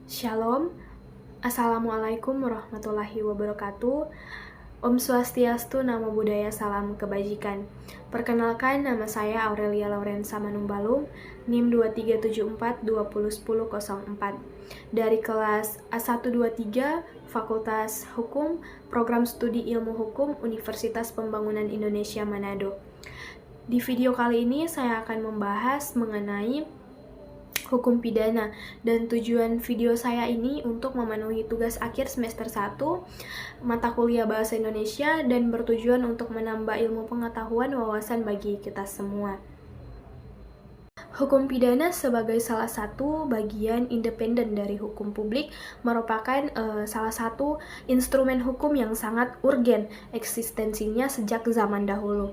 Shalom, Assalamualaikum warahmatullahi wabarakatuh. Om Swastiastu, Namo Buddhaya, Salam Kebajikan. Perkenalkan, nama saya Aurelia Laurensa Manungbalung, NIM 2374201004, dari kelas A123, Fakultas Hukum, Program Studi Ilmu Hukum, Universitas Pembangunan Indonesia Manado. Di video kali ini saya akan membahas mengenai hukum pidana, dan tujuan video saya ini untuk memenuhi tugas akhir semester 1 mata kuliah Bahasa Indonesia dan bertujuan untuk menambah ilmu pengetahuan wawasan bagi kita semua. Hukum pidana sebagai salah satu bagian independen dari hukum publik merupakan salah satu instrumen hukum yang sangat urgen eksistensinya sejak zaman dahulu.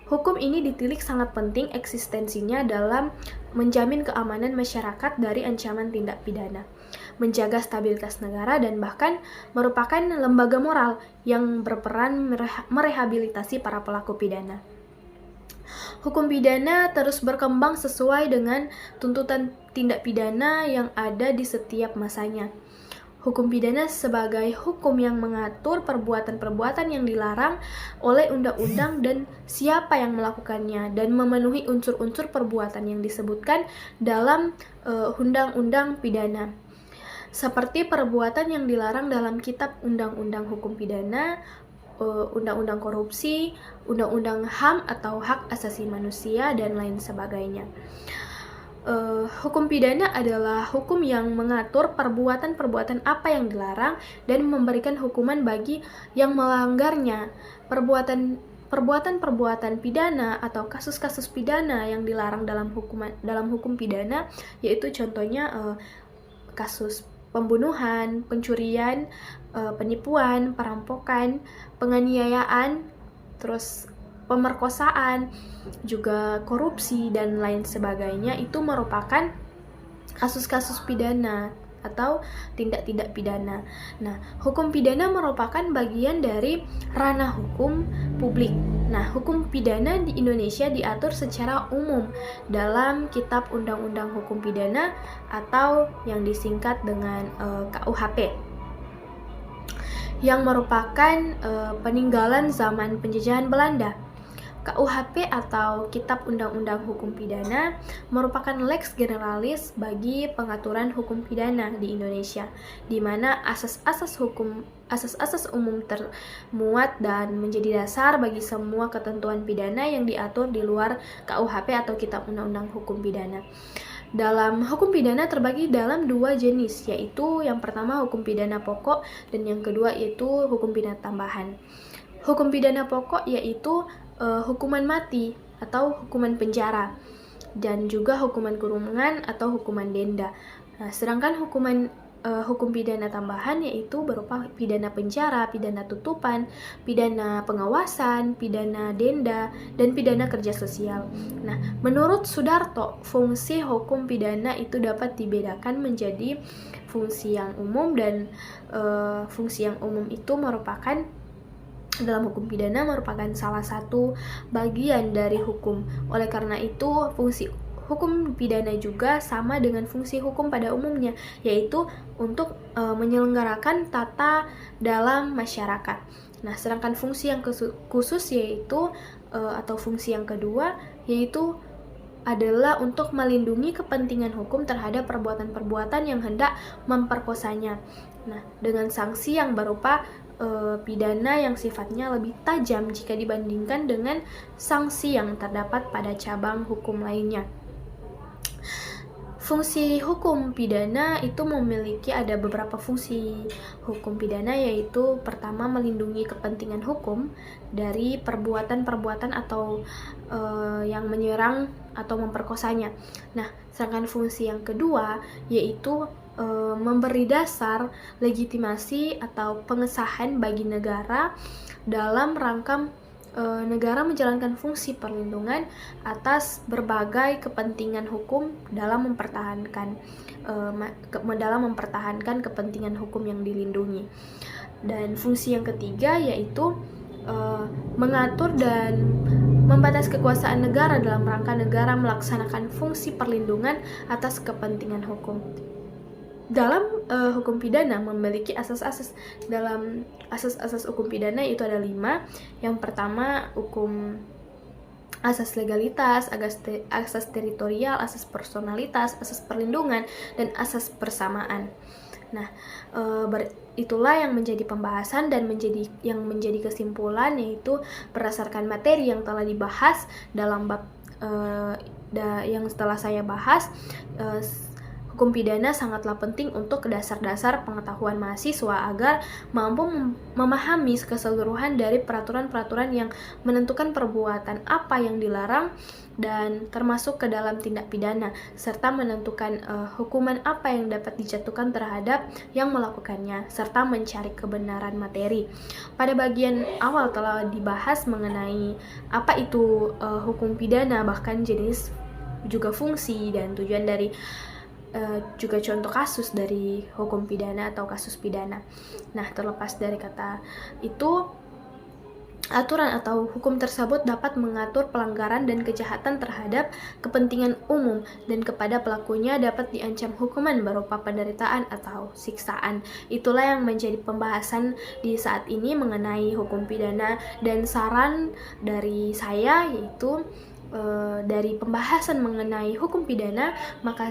Hukum ini ditilik sangat penting eksistensinya dalam menjamin keamanan masyarakat dari ancaman tindak pidana, menjaga stabilitas negara, dan bahkan merupakan lembaga moral yang berperan merehabilitasi para pelaku pidana. Hukum pidana terus berkembang sesuai dengan tuntutan tindak pidana yang ada di setiap masanya. Hukum pidana sebagai hukum yang mengatur perbuatan-perbuatan yang dilarang oleh undang-undang dan siapa yang melakukannya, dan memenuhi unsur-unsur perbuatan yang disebutkan dalam undang-undang pidana. Seperti perbuatan yang dilarang dalam Kitab Undang-Undang Hukum Pidana, Undang-Undang Korupsi, Undang-Undang HAM atau Hak Asasi Manusia, dan lain sebagainya. Hukum pidana adalah hukum yang mengatur perbuatan-perbuatan apa yang dilarang dan memberikan hukuman bagi yang melanggarnya. Perbuatan-perbuatan pidana atau kasus-kasus pidana yang dilarang dalam hukum pidana yaitu contohnya kasus pembunuhan, pencurian, penipuan, perampokan, penganiayaan, terus pemerkosaan, juga korupsi, dan lain sebagainya. Itu merupakan kasus-kasus pidana atau tindak-tindak pidana. Nah, hukum pidana merupakan bagian dari ranah hukum publik. Nah, hukum pidana di Indonesia diatur secara umum dalam Kitab Undang-Undang Hukum Pidana atau yang disingkat dengan KUHP, yang merupakan peninggalan zaman penjajahan Belanda. KUHP atau Kitab Undang-Undang Hukum Pidana merupakan lex generalis bagi pengaturan hukum pidana di Indonesia, di mana asas-asas umum termuat dan menjadi dasar bagi semua ketentuan pidana yang diatur di luar KUHP atau Kitab Undang-Undang Hukum Pidana. Dalam hukum pidana terbagi dalam dua jenis, yaitu yang pertama hukum pidana pokok dan yang kedua yaitu hukum pidana tambahan. Hukum pidana pokok yaitu hukuman mati atau hukuman penjara, dan juga hukuman kurungan atau hukuman denda. Nah, sedangkan hukum pidana tambahan yaitu berupa pidana penjara, pidana tutupan, pidana pengawasan, pidana denda, dan pidana kerja sosial. Nah, menurut Sudarto, fungsi hukum pidana itu dapat dibedakan menjadi fungsi yang umum, dan fungsi yang umum itu merupakan dalam hukum pidana merupakan salah satu bagian dari hukum. Oleh karena itu, fungsi hukum pidana juga sama dengan fungsi hukum pada umumnya, yaitu untuk menyelenggarakan tata dalam masyarakat. Nah, sedangkan fungsi yang khusus yaitu atau fungsi yang kedua yaitu adalah untuk melindungi kepentingan hukum terhadap perbuatan-perbuatan yang hendak memperkosanya. Nah, dengan sanksi yang berupa pidana yang sifatnya lebih tajam jika dibandingkan dengan sanksi yang terdapat pada cabang hukum lainnya. Fungsi hukum pidana itu memiliki ada beberapa fungsi hukum pidana, yaitu pertama melindungi kepentingan hukum dari perbuatan-perbuatan atau yang menyerang atau memperkosanya. Nah, sedangkan fungsi yang kedua yaitu memberi dasar legitimasi atau pengesahan bagi negara dalam rangka negara menjalankan fungsi perlindungan atas berbagai kepentingan hukum dalam mempertahankan kepentingan hukum yang dilindungi. Dan fungsi yang ketiga yaitu mengatur dan membatas kekuasaan negara dalam rangka negara melaksanakan fungsi perlindungan atas kepentingan hukum. dalam hukum pidana memiliki asas-asas. Dalam asas-asas hukum pidana itu ada 5. Yang pertama, hukum asas legalitas, asas teritorial, asas personalitas, asas perlindungan, dan asas persamaan. Nah, itulah yang menjadi pembahasan dan yang menjadi kesimpulan, yaitu berdasarkan materi yang telah dibahas dalam bab yang setelah saya bahas. Hukum pidana sangatlah penting untuk dasar-dasar pengetahuan mahasiswa agar mampu memahami keseluruhan dari peraturan-peraturan yang menentukan perbuatan apa yang dilarang dan termasuk ke dalam tindak pidana, serta menentukan hukuman apa yang dapat dijatuhkan terhadap yang melakukannya, serta mencari kebenaran materi. Pada bagian awal telah dibahas mengenai apa itu hukum pidana, bahkan jenis, juga fungsi dan tujuan dari juga contoh kasus dari hukum pidana atau kasus pidana. Nah, terlepas dari kata itu, aturan atau hukum tersebut dapat mengatur pelanggaran dan kejahatan terhadap kepentingan umum, dan kepada pelakunya dapat diancam hukuman berupa penderitaan atau siksaan. Itulah yang menjadi pembahasan di saat ini mengenai hukum pidana, dan saran dari saya yaitu dari pembahasan mengenai hukum pidana, maka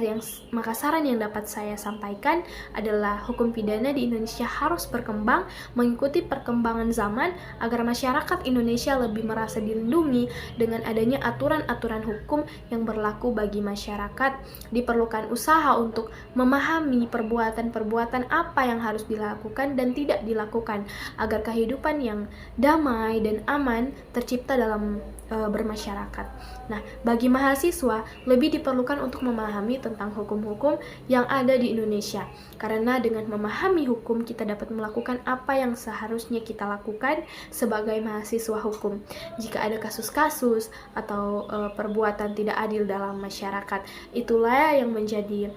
saran yang dapat saya sampaikan adalah hukum pidana di Indonesia harus berkembang mengikuti perkembangan zaman agar masyarakat Indonesia lebih merasa dilindungi dengan adanya aturan-aturan hukum yang berlaku bagi masyarakat. Diperlukan usaha untuk memahami perbuatan-perbuatan apa yang harus dilakukan dan tidak dilakukan agar kehidupan yang damai dan aman tercipta dalam bermasyarakat. Nah, bagi mahasiswa lebih diperlukan untuk memahami tentang hukum-hukum yang ada di Indonesia, karena dengan memahami hukum kita dapat melakukan apa yang seharusnya kita lakukan sebagai mahasiswa hukum. Jika ada kasus-kasus atau perbuatan tidak adil dalam masyarakat, itulah yang menjadi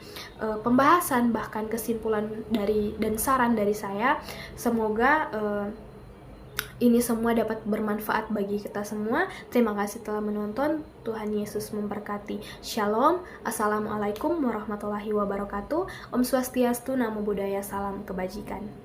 pembahasan bahkan kesimpulan dari dan saran dari saya. Semoga ini semua dapat bermanfaat bagi kita semua. Terima kasih telah menonton. Tuhan Yesus memberkati. Shalom. Assalamualaikum warahmatullahi wabarakatuh. Om Swastiastu, Namo Buddhaya, salam kebajikan.